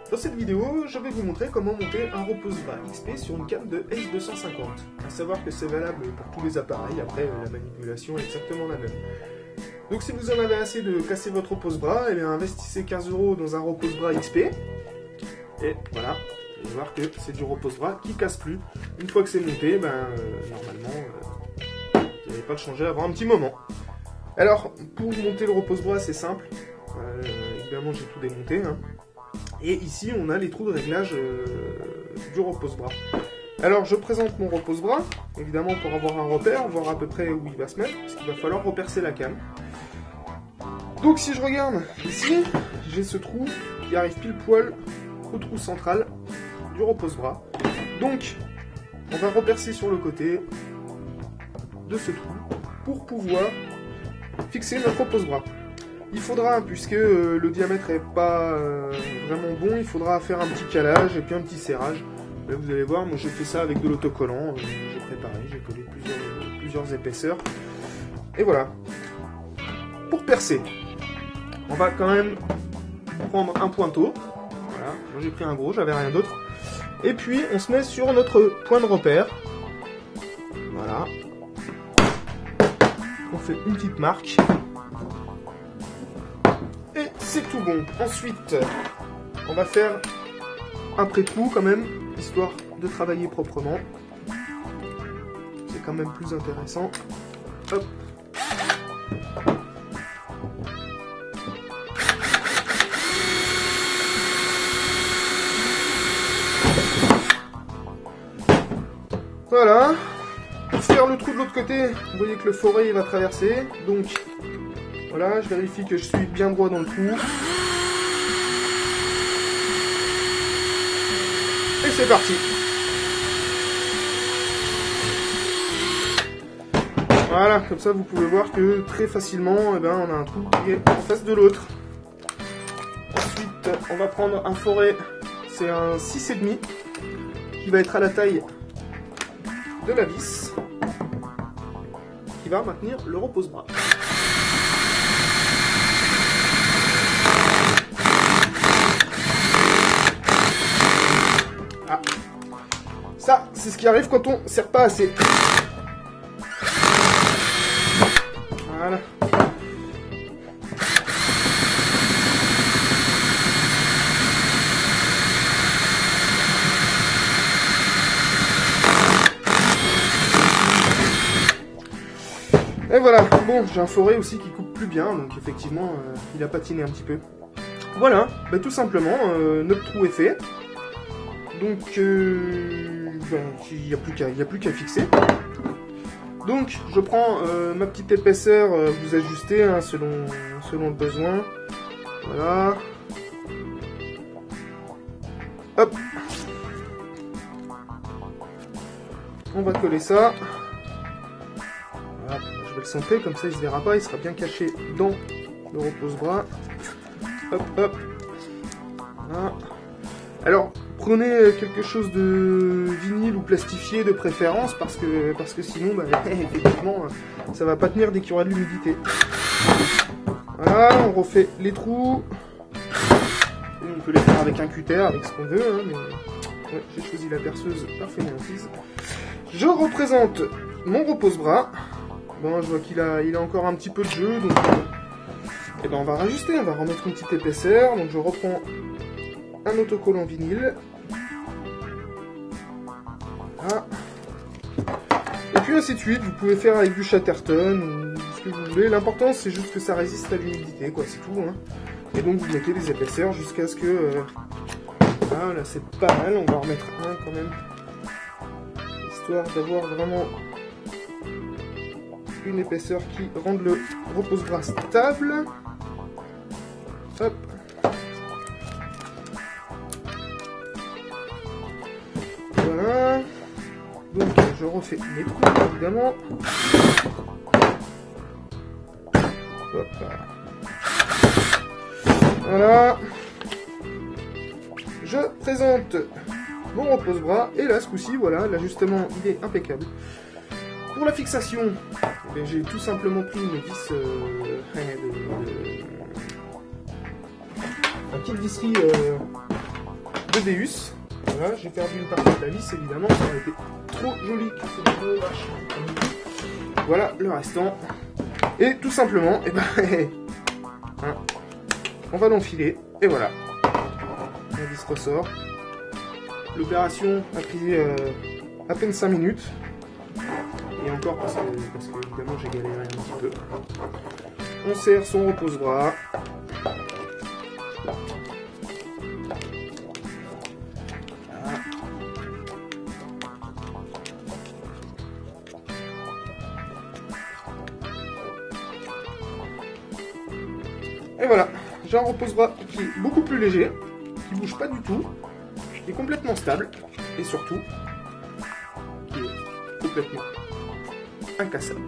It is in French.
Dans cette vidéo, je vais vous montrer comment monter un repose-bras XP sur une cam de S250. A savoir que c'est valable pour tous les appareils, après la manipulation est exactement la même. Donc si vous en avez assez de casser votre repose-bras, eh bien investissez 15 € dans un repose-bras XP. Et voilà, vous allez voir que c'est du repose-bras qui casse plus. Une fois que c'est monté, normalement, vous n'allez pas le changer avant un petit moment. Alors, pour monter le repose-bras, c'est simple. Évidemment, j'ai tout démonté. Et ici, on a les trous de réglage du repose-bras. Alors, je présente mon repose-bras, évidemment pour avoir un repère, voir à peu près où il va se mettre, parce qu'il va falloir repercer la cam. Donc, si je regarde ici, j'ai ce trou qui arrive pile poil au trou central du repose-bras. Donc, on va repercer sur le côté de ce trou pour pouvoir fixer notre repose-bras. Il faudra, puisque le diamètre n'est pas vraiment bon, il faudra faire un petit calage et puis un petit serrage. Là, vous allez voir, moi j'ai fait ça avec de l'autocollant, j'ai préparé, j'ai collé plusieurs épaisseurs. Et voilà. Pour percer, on va quand même prendre un pointeau. Voilà, moi j'ai pris un gros, j'avais rien d'autre. Et puis on se met sur notre point de repère. Voilà. On fait une petite marque. Et c'est tout bon. Ensuite, on va faire un pré-trou quand même, histoire de travailler proprement. C'est quand même plus intéressant. Hop. Voilà. Pour faire le trou de l'autre côté, vous voyez que le forêt va traverser. Donc, voilà, je vérifie que je suis bien droit dans le trou. Et c'est parti. Voilà, comme ça vous pouvez voir que très facilement, on a un trou qui est en face de l'autre. Ensuite, on va prendre un forêt, c'est un 6,5 qui va être à la taille de la vis, qui va maintenir le repose-bras. Ah. Ça, c'est ce qui arrive quand on serre pas assez. Voilà. Et voilà, bon, j'ai un forêt aussi qui coupe plus bien, donc effectivement, il a patiné un petit peu. Voilà, tout simplement, notre trou est fait. Donc, il n'y a plus qu'à fixer. Donc, je prends ma petite épaisseur, vous ajustez selon le besoin. Voilà. Hop. On va coller ça. Voilà, je vais le centrer, comme ça il ne se verra pas, il sera bien caché dans le repose-bras. Hop, hop. Voilà. Alors, prenez quelque chose de vinyle ou plastifié de préférence, parce que sinon, effectivement, ça va pas tenir dès qu'il y aura de l'humidité. Voilà, on refait les trous. Et on peut les faire avec un cutter, avec ce qu'on veut, mais ouais, j'ai choisi la perceuse par fainéantise. Je représente mon repose-bras. Bon, je vois qu'il a encore un petit peu de jeu, donc on va rajuster, on va remettre une petite épaisseur. Donc je reprends un autocollant vinyle. Voilà. Et puis ainsi de suite, vous pouvez faire avec du Chatterton ou ce que vous voulez. L'important c'est juste que ça résiste à l'humidité, quoi, c'est tout. Et donc vous mettez des épaisseurs jusqu'à ce que... voilà, c'est pas mal, on va en remettre un quand même. Histoire d'avoir vraiment une épaisseur qui rende le repose-bras stable. Hop. Voilà. Donc je refais mes trous évidemment. Hop. Voilà. Je présente mon repose-bras et là ce coup-ci, voilà, l'ajustement il est impeccable. Pour la fixation, j'ai tout simplement pris une vis un kit visserie de Deus. Voilà, j'ai perdu une partie de la vis, évidemment, ça aurait été trop joli. Voilà le restant. Et tout simplement, eh ben, hein, on va l'enfiler, et voilà. La vis ressort. L'opération a pris à peine 5 minutes. Et encore parce que évidemment j'ai galéré un petit peu. On serre son repose-bras. Et voilà, j'ai un repose-bras qui est beaucoup plus léger, qui bouge pas du tout, qui est complètement stable, et surtout, qui est complètement incassable.